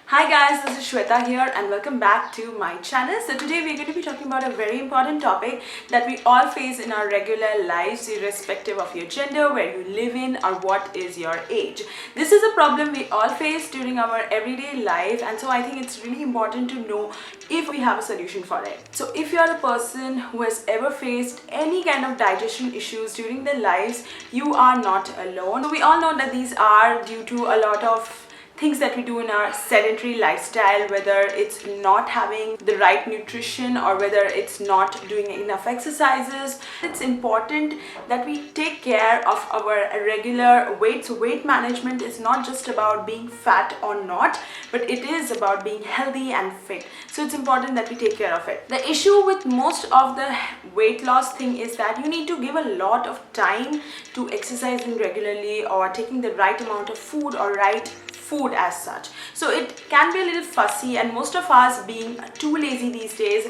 Hi guys, this is Shweta here and welcome back to my channel. So today we're going to be talking about a very important topic that we all face in our regular lives, irrespective of your gender, where you live in, or what is your age. This is a problem we all face during our everyday life, and so I think it's really important to know if we have a solution for it. So if you're a person who has ever faced any kind of digestion issues during their lives, you are not alone. So we all know that these are due to a lot of things that we do in our sedentary lifestyle, whether it's not having the right nutrition or whether it's not doing enough exercises. It's important that we take care of our regular weight. So weight management is not just about being fat or not, but it is about being healthy and fit. So it's important that we take care of it. The issue with most of the weight loss thing is that you need to give a lot of time to exercising regularly or taking the right amount of food or right food as such. So it can be a little fussy, and most of us being too lazy these days,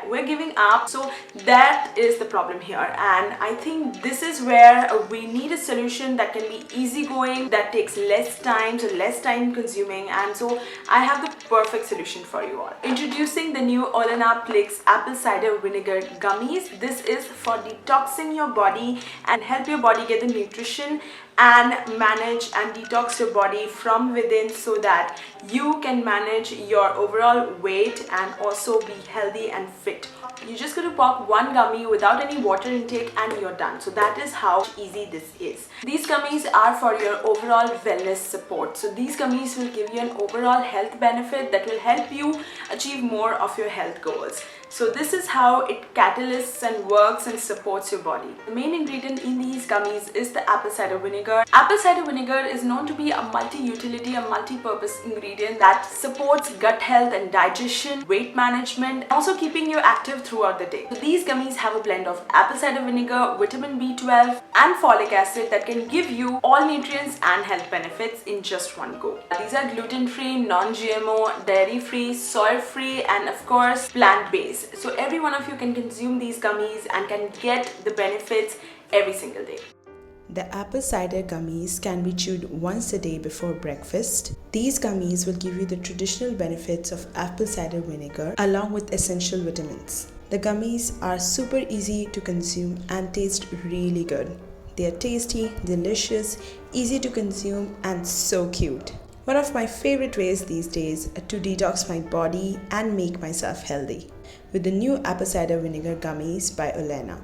we're giving up. So that is the problem here, and I think this is where we need a solution that can be easygoing, that takes less time, so less time consuming, and so I have the perfect solution for you all. Introducing the new Olena Plix apple cider vinegar gummies. This is for detoxing your body and help your body get the nutrition and manage and detox your body from within, so that you can manage your overall weight and also be healthy and fit. You're just going to pop one gummy without any water intake and you're done. So that is how easy this is. These gummies are for your overall wellness support. So these gummies will give you an overall health benefit that will help you achieve more of your health goals. So this is how it catalysts and works and supports your body. The main ingredient in these gummies is the apple cider vinegar. Apple cider vinegar is known to be a multi-utility, a multi-purpose ingredient that supports gut health and digestion, weight management, and also keeping you active throughout the day. So these gummies have a blend of apple cider vinegar, vitamin B12 and folic acid that can give you all nutrients and health benefits in just one go. These are gluten-free, non-GMO, dairy-free, soy-free, and of course plant-based. So every one of you can consume these gummies and can get the benefits every single day. The apple cider gummies can be chewed once a day before breakfast. These gummies will give you the traditional benefits of apple cider vinegar along with essential vitamins. The gummies are super easy to consume and taste really good. They are tasty, delicious, easy to consume, and so cute. One of my favorite ways these days to detox my body and make myself healthy with the new apple cider vinegar gummies by Olena.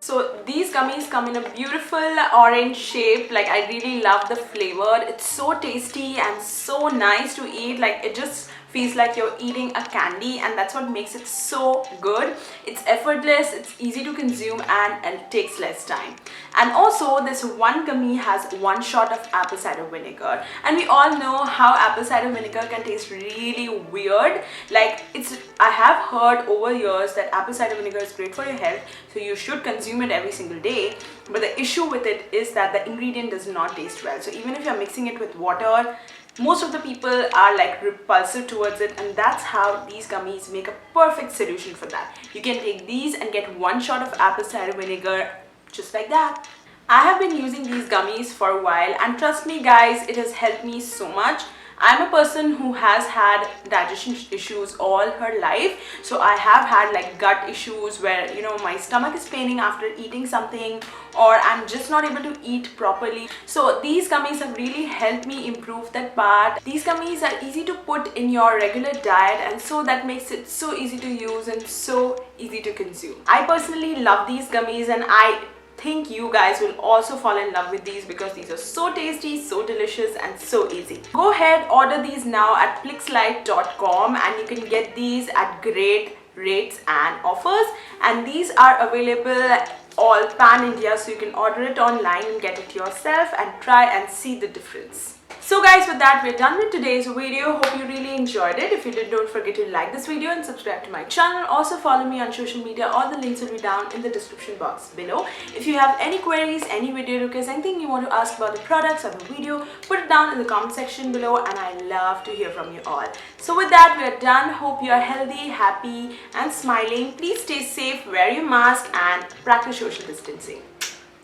So these gummies come in a beautiful orange shape. Like, I really love the flavor. It's so tasty and so nice to eat. Like, it just feels like you're eating a candy, and that's what makes it so good. It's effortless, it's easy to consume, and it takes less time. And also this one gummy has one shot of apple cider vinegar, and we all know how apple cider vinegar can taste really weird. I have heard over years that apple cider vinegar is great for your health, so you should consume it every single day, but the issue with it is that the ingredient does not taste well. So even if you're mixing it with water, most of the people are like repulsive towards it, and that's how these gummies make a perfect solution for that. You can take these and get one shot of apple cider vinegar just like that. I have been using these gummies for a while, and trust me guys, it has helped me so much. I'm a person who has had digestion issues all her life. So I have had like gut issues where, my stomach is paining after eating something, or I'm just not able to eat properly. So these gummies have really helped me improve that part. These gummies are easy to put in your regular diet, and so that makes it so easy to use and so easy to consume. I personally love these gummies, and I think you guys will also fall in love with these because these are so tasty, so delicious, and so easy. Go ahead, order these now at plixlife.com, and you can get these at great rates and offers, and these are available all pan-India, so you can order it online and get it yourself and try and see the difference. So guys, with that, we're done with today's video. Hope you really enjoyed it. If you did, don't forget to like this video and subscribe to my channel. Also follow me on social media. All the links will be down in the description box below. If you have any queries, any video requests, anything you want to ask about the products or the video, put it down in the comment section below, and I love to hear from you all. So with that, we're done. Hope you are healthy, happy, and smiling. Please stay safe, wear your mask, and practice social distancing.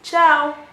Ciao!